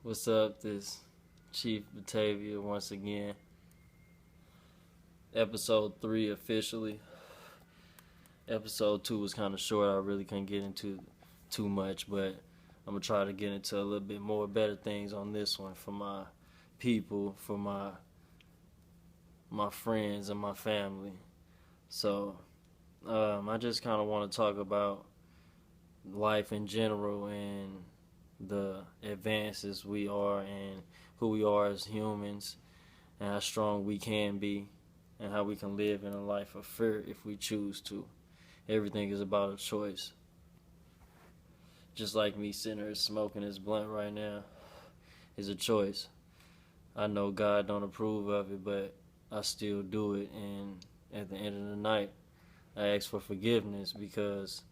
What's up? This Chief Batavia once again. Episode 3 officially. Episode 2 was kind of short. I really couldn't get into too much, but I'm going to try to get into a little bit more better things on this one for my people, for my friends and my family. So, I just kind of want to talk about life in general and the advances we are and who we are as humans and how strong we can be and how we can live in a life of fear if we choose to. Everything is about a choice. Just like me sitting here smoking this blunt right now is a choice. I know God don't approve of it, but I still do it, and at the end of the night I ask for forgiveness because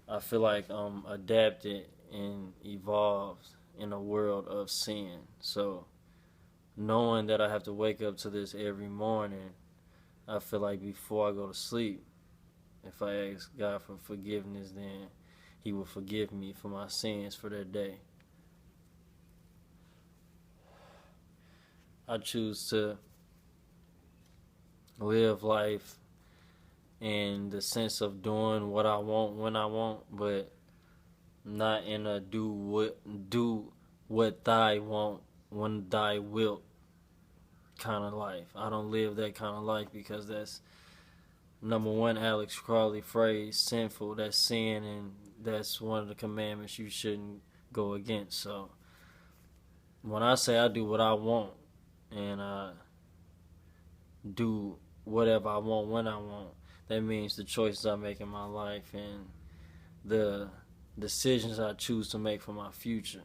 I feel like I'm adapted and evolved in a world of sin. So knowing that I have to wake up to this every morning, I feel like before I go to sleep, if I ask God for forgiveness, then He will forgive me for my sins for that day. I choose to live life in the sense of doing what I want when I want, but not in a do what thy want when thy wilt kind of life. I don't live that kind of life because that's number one Alex Crowley phrase, sinful. That's sin, and that's one of the commandments you shouldn't go against. So when I say I do what I want and I do whatever I want when I want, that means the choices I make in my life and the decisions I choose to make for my future.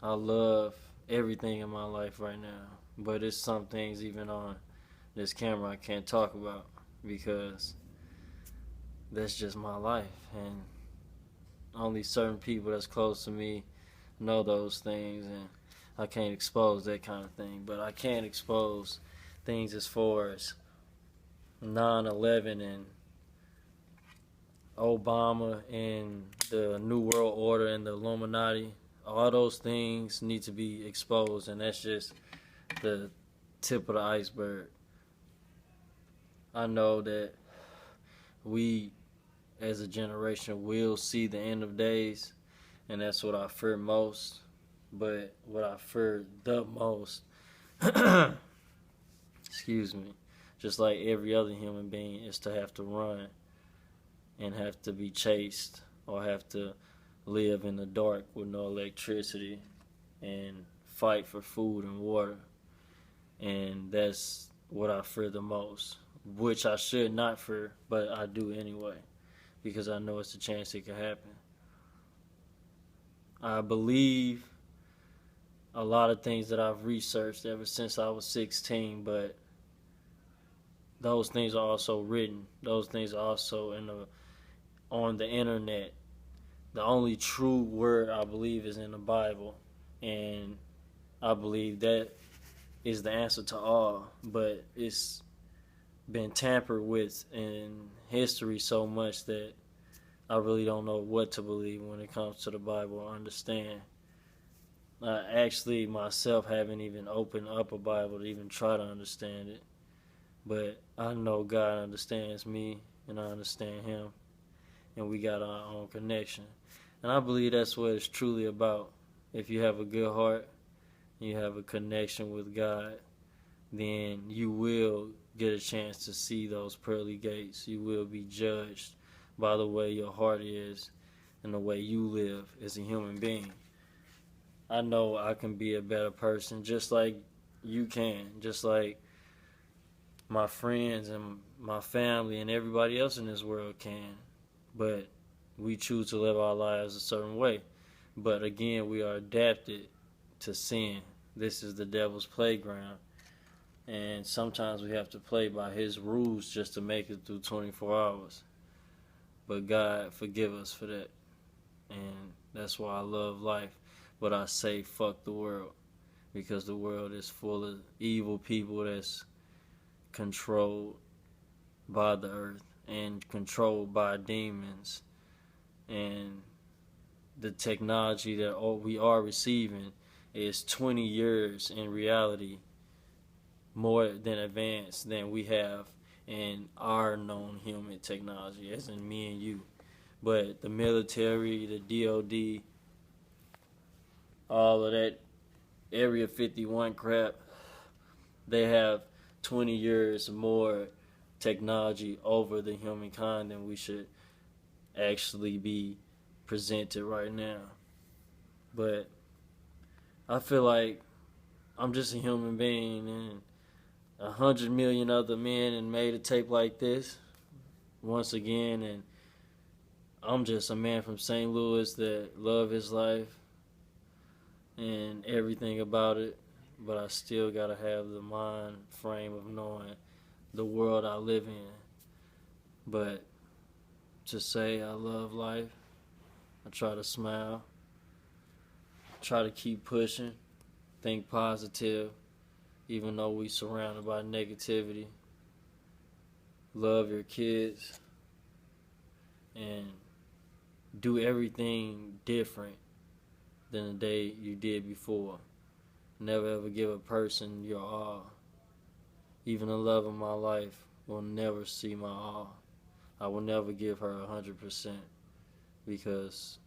I love everything in my life right now, but it's some things even on this camera I can't talk about because that's just my life, and only certain people that's close to me know those things, and I can't expose that kind of thing. But I can expose things as far as 9/11 and Obama and the New World Order and the Illuminati. All those things need to be exposed, and that's just the tip of the iceberg. I know that we as a generation will see the end of days, and that's what I fear most. But what I fear the most, excuse me, just like every other human being, is to have to run and have to be chased or have to live in the dark with no electricity and fight for food and water. And that's what I fear the most, which I should not fear, but I do anyway because I know it's a chance it could happen. I believe a lot of things that I've researched ever since I was 16, but those things are also written. Those things are also on the internet. The only true word I believe is in the Bible, and I believe that is the answer to all, but it's been tampered with in history so much that I really don't know what to believe when it comes to the Bible or understand. I actually myself haven't even opened up a Bible to even try to understand it, but I know God understands me and I understand Him, and we got our own connection. And I believe that's what it's truly about. If you have a good heart, you have a connection with God, then you will get a chance to see those pearly gates. You will be judged by the way your heart is and the way you live as a human being. I know I can be a better person just like you can, just like my friends and my family and everybody else in this world can. But we choose to live our lives a certain way. But again, we are adapted to sin. This is the devil's playground. And sometimes we have to play by his rules just to make it through 24 hours. But God forgive us for that. And that's why I love life. But I say fuck the world. Because the world is full of evil people that's controlled by the earth and controlled by demons. And the technology that we are receiving is 20 years in reality more than advanced than we have in our known human technology, as in me and you. But the military, the DOD, all of that Area 51 crap, they have 20 years more technology over the humankind than we should actually be presented right now. But I feel like I'm just a human being, and 100 million other men and made a tape like this once again, and I'm just a man from St. Louis that love his life and everything about it, but I still gotta have the mind frame of knowing the world I live in. But to say I love life, I try to smile, try to keep pushing, think positive, even though we surrounded by negativity. Love your kids and do everything different than the day you did before. Never ever give a person your all. Even the love of my life will never see my all. I will never give her 100% because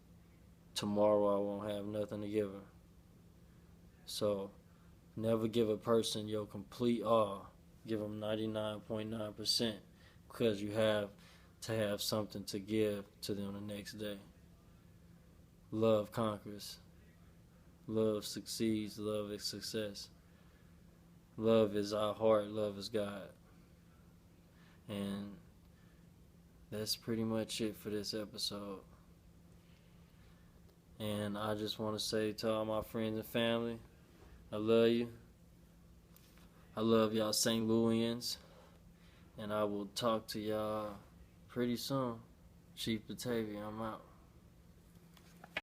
tomorrow I won't have nothing to give her. So never give a person your complete all. Give them 99.9% because you have to have something to give to them the next day. Love conquers. Love succeeds. Love is success. Love is our heart. Love is God. And that's pretty much it for this episode. And I just want to say to all my friends and family, I love you. I love y'all St. Louisians. And I will talk to y'all pretty soon. Chief Batavia, I'm out.